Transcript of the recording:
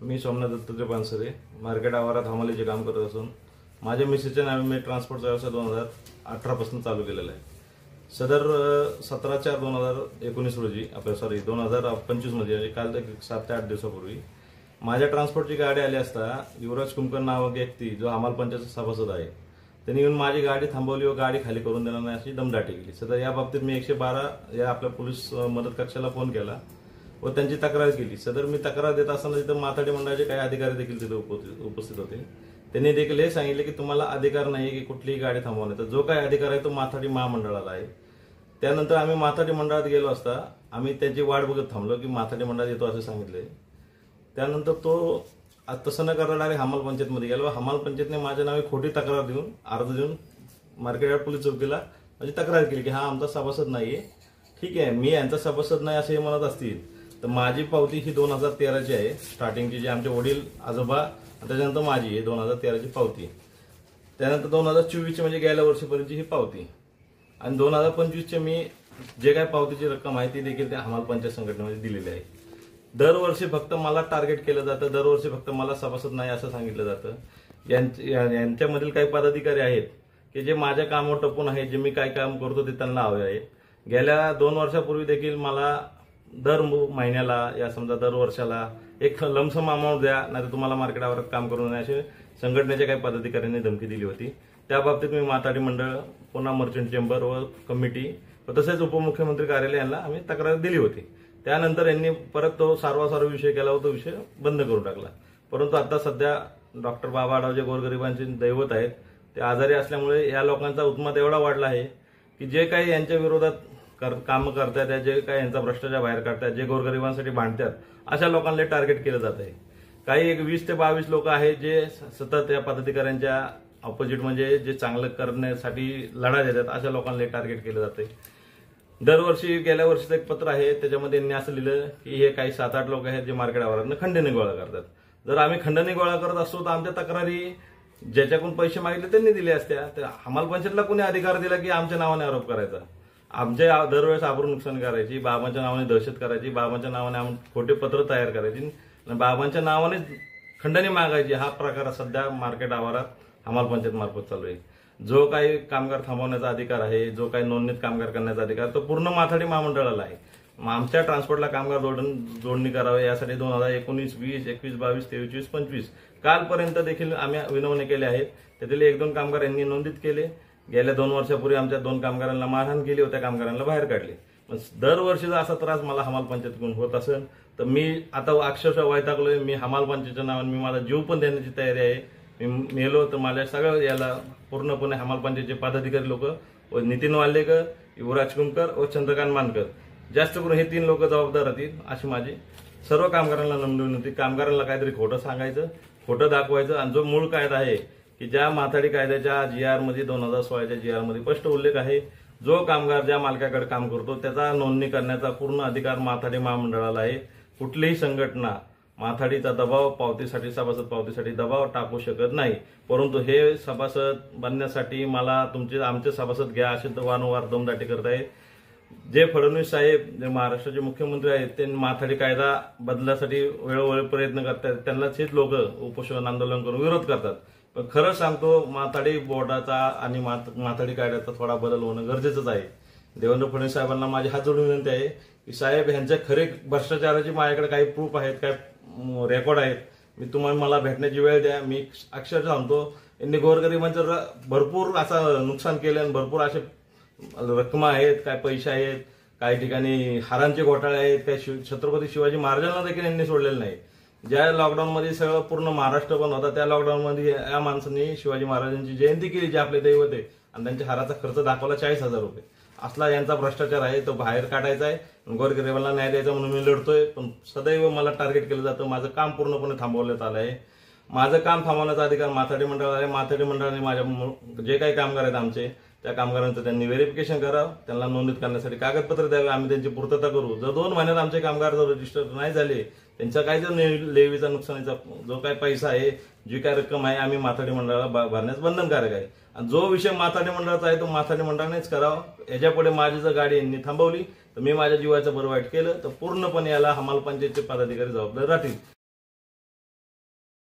मी Somnath Dattatray Pansare market आवारात हमालीचे काम करत असून माझ्या मिसेसच्या नावे मी ट्रान्सपोर्टचा व्यवसाय 2018 पासून चालू केलेला आहे। सदर 17/4/2019 रोजी 2025 मध्ये म्हणजे काल 7 ते 8 दिवसापूर्वी माझ्या ट्रान्सपोर्टची गाडी आली असता युवराज कुमकर नावाचा व्यक्ती जो हमाल पंचायतचा सभासद आहे त्यांनी येऊन माझी गाडी थांबवली व गाडी खाली करून देणार नाही अशी दमदाटी केली। सध्या या बाबतीत मी 112 या आपल्या पोलीस मदत कक्षाला फोन केला व त्यांची तक्रार केली। सदर मी तक्रार देत असताना तिथे माथाडी मंडळाचे काही अधिकारी देखील तिथे उपस्थित होते। त्यांनी देखील हे सांगितले की तुम्हाला अधिकार नाही की कुठलीही गाडी थांबवण्याचा, जो काही अधिकार आहे तो माथाडी महामंडळाला आहे। त्यानंतर आम्ही माथाडी मंडळात गेलो असता आम्ही त्यांची वाट बघत थांबलो की माथाडी मंडळात येतो असे सांगितले। त्यानंतर तो तसं न करता डायरेक्ट हमाल पंचायतमध्ये गेलो। हमाल पंचायतने माझ्या नावे खोटी तक्रार देऊन अर्ज देऊन मार्केट यार्ड पोलीस चौकीला म्हणजे तक्रार केली की हा आमचा सभासद नाहीये। ठीक आहे, मी यांचा सभासद नाही असे म्हणत असतील तर माझी पावती ही 2013ची आहे। स्टार्टिंगची जी आमचे वडील आजोबा त्याच्यानंतर माझी आहे 2013ची पावती। त्यानंतर 2024ची म्हणजे गेल्या वर्षीपर्यंतची ही पावती आणि 2025चे मी जे काही पावतीची रक्कम आहे ती देखील त्या हमाल पंचायत संघटनेमध्ये दिलेली आहे। दरवर्षी फक्त मला टार्गेट केलं जातं, दरवर्षी फक्त मला सभासद नाही असं सांगितलं जातं। यांच्यामधील काही पदाधिकारी आहेत की जे माझ्या कामावर टपून आहेत, जे मी काय काम करतो ते त्यांना हवे आहे। गेल्या 2 वर्षापूर्वी देखील मला दर महिन्याला या समजा दर वर्षाला एक लमसम अमाऊंट द्या नाही तुम्हाला मार्केट आवारात काम करून असे संघटनेच्या काही पदाधिकाऱ्यांनी धमकी दिली होती। त्या बाबतीत मी माथाडी मंडळ, पुन्हा मर्चंट चेंबर व कमिटी व तसेच उपमुख्यमंत्री कार्यालय यांना आम्ही तक्रार दिली होती। त्यानंतर यांनी परत तो सारवासारव विषय केला व तो विषय बंद करून टाकला। परंतु आता सध्या डॉक्टर बाबा आढाव जे गोरगरिबांचे दैवत आहेत ते आजारी असल्यामुळे या लोकांचा उत्माद एवढा वाढला आहे की जे काही यांच्या विरोधात काम करतात, जे काही यांचा भ्रष्टाचार बाहेर काढतात, जे गोरगरिबांसाठी भांडतात अशा लोकांना टार्गेट केलं जात आहे। काही 20 ते 22 लोक आहेत जे सतत या पदाधिकाऱ्यांच्या ऑपोजिट म्हणजे जे चांगलं करण्यासाठी लढा देतात अशा लोकांना टार्गेट केलं जाते। दरवर्षी गेल्या वर्षीचं एक पत्र आहे त्याच्यामध्ये यांनी असं लिहिलं की हे काही 7-8 लोक आहेत जे मार्केट आवारातनं खंडणी गोळा करतात। जर आम्ही खंडणी गोळा करत असतो तर आमच्या तक्रारी ज्याच्याकडून पैसे मागितले त्यांनी दिले असत्या। तर हमाल पंचायतला कोणी अधिकार दिला की आमच्या नावाने आरोप करायचा, आमच्या दरवेळेस आबरू नुकसान करायची, बाबांच्या नावाने दहशत करायची, बाबांच्या नावाने खोटे पत्र तयार करायची आणि बाबांच्या नावाने खंडणी मागायची। हा प्रकार सध्या मार्केट आवारात हमाल पंचायत मार्फत चालू आहे। जो काही कामगार थांबवण्याचा अधिकार आहे, जो काही नोंदणीत कामगार करण्याचा अधिकार तो पूर्ण माथाडी महामंडळाला आहे। आमच्या ट्रान्सपोर्टला कामगार जोडणी करावे यासाठी 2019, 20, 21, 22, 23, 25 कालपर्यंत देखील आम्ही विनवणी केल्या आहेत। त्यातील 1-2 कामगार यांनी नोंदीत केले। गेल्या 2 वर्षापूर्वी आमच्या 2 कामगारांना मारहाण केली व त्या कामगारांना बाहेर काढले। दरवर्षीचा असा त्रास मला हमाल पंचायतकडून होत असेल तर मी आता अक्षरशः वैतागलोय। मी हमाल पंचायतच्या नावाने मी माझा जीव पण देण्याची तयारी आहे। मी मेलो तर माझ्या सगळं याला पूर्णपणे हमाल पंचायतचे पदाधिकारी लोक व नितीन वाल्लेकर, युवराज कुमकर व चंद्रकांत मानकर जास्त करून हे 3 लोक जबाबदार राहतील अशी माझी सर्व कामगारांना नम्र विनंती। कामगारांना काहीतरी खोटं सांगायचं, खोटं दाखवायचं आणि जो मूळ कायदा आहे की ज्या माथाडी कायद्याच्या GR मध्ये 2016च्या GR मध्ये स्पष्ट उल्लेख आहे, जो कामगार ज्या मालकाकडे काम करतो त्याचा नोंदणी करण्याचा पूर्ण अधिकार माथाडी महामंडळाला आहे। कुठलीही संघटना माथाडीचा दबाव पावतीसाठी, सभासद पावतीसाठी दबाव टाकू शकत नाही। परंतु हे सभासद बनण्यासाठी मला आमचे सभासद घ्या असे वारंवार दमदाटी करत आहेत। जे फडणवीस साहेब जे महाराष्ट्राचे मुख्यमंत्री आहेत ते माथाडी कायदा बदलासाठी वेळोवेळी प्रयत्न करतात, त्यांनाच हेच लोक उपोषण आंदोलन करून विरोध करतात। पण खरं सांगतो माथाडी बोर्डाचा आणि माथाडी कायद्याचा थोडा बदल होणं गरजेचंच आहे। देवेंद्र फडणवीस साहेबांना माझी हात जोडून विनंती आहे की साहेब ह्यांच्या खरे भ्रष्टाचाराची माझ्याकडे काही प्रूफ आहेत, काय रेकॉर्ड आहेत, मी मला भेटण्याची वेळ द्या। मी अक्षरशः सांगतो यांनी गोरगरिबांचं भरपूर असं नुकसान केलं आणि भरपूर असे रक्कम आहेत, काय पैसे आहेत, काही ठिकाणी हारांचे घोटाळे आहेत, काही छत्रपती शिवाजी महाराजांना देखील यांनी सोडलेलं नाही। ज्या लॉकडाऊनमध्ये सगळं पूर्ण महाराष्ट्र बंद होता त्या लॉकडाऊनमध्ये या माणसांनी शिवाजी महाराजांची जयंती केली, जे आपले दैवत आहे, आणि त्यांच्या हाराचा खर्च दाखवला 40,000 रुपये। असला यांचा भ्रष्टाचार आहे तो बाहेर काढायचा आहे, गोरगरिबांना न्याय द्यायचा म्हणून मी लढतोय। पण सदैव मला टार्गेट केलं जातं, माझं काम पूर्णपणे थांबवण्यात आलं आहे। माझं काम थांबवण्याचा अधिकार माथाडी मंडळाला आहे। माथाडी मंडळाने माझ्या जे काही कामगार आहेत आमचे त्या कामगारांचं त्यांनी व्हेरिफिकेशन करावं, त्यांना नोंदणीत करण्यासाठी कागदपत्र द्यावे, आम्ही त्यांची पूर्तता करू। जर 2 महिन्यात आमचे कामगार जर रजिस्टर नाही झाले, त्यांचा काय जर लेवीचा नुकसानीचा जो काही पैसा आहे, जी काय रक्कम आहे आम्ही माथाडी मंडळाला भरण्यास बंधनकारक आहे। आणि जो विषय माथाडी मंडळाचा आहे तो माथाडी मंडळानेच करावा। याच्यापुढे माझी जर गाडी यांनी थांबवली तर मी माझ्या जीवाचं बरं वाईट केलं तर पूर्णपणे याला हमाल पंचायतचे पदाधिकारी जबाबदार राहतील।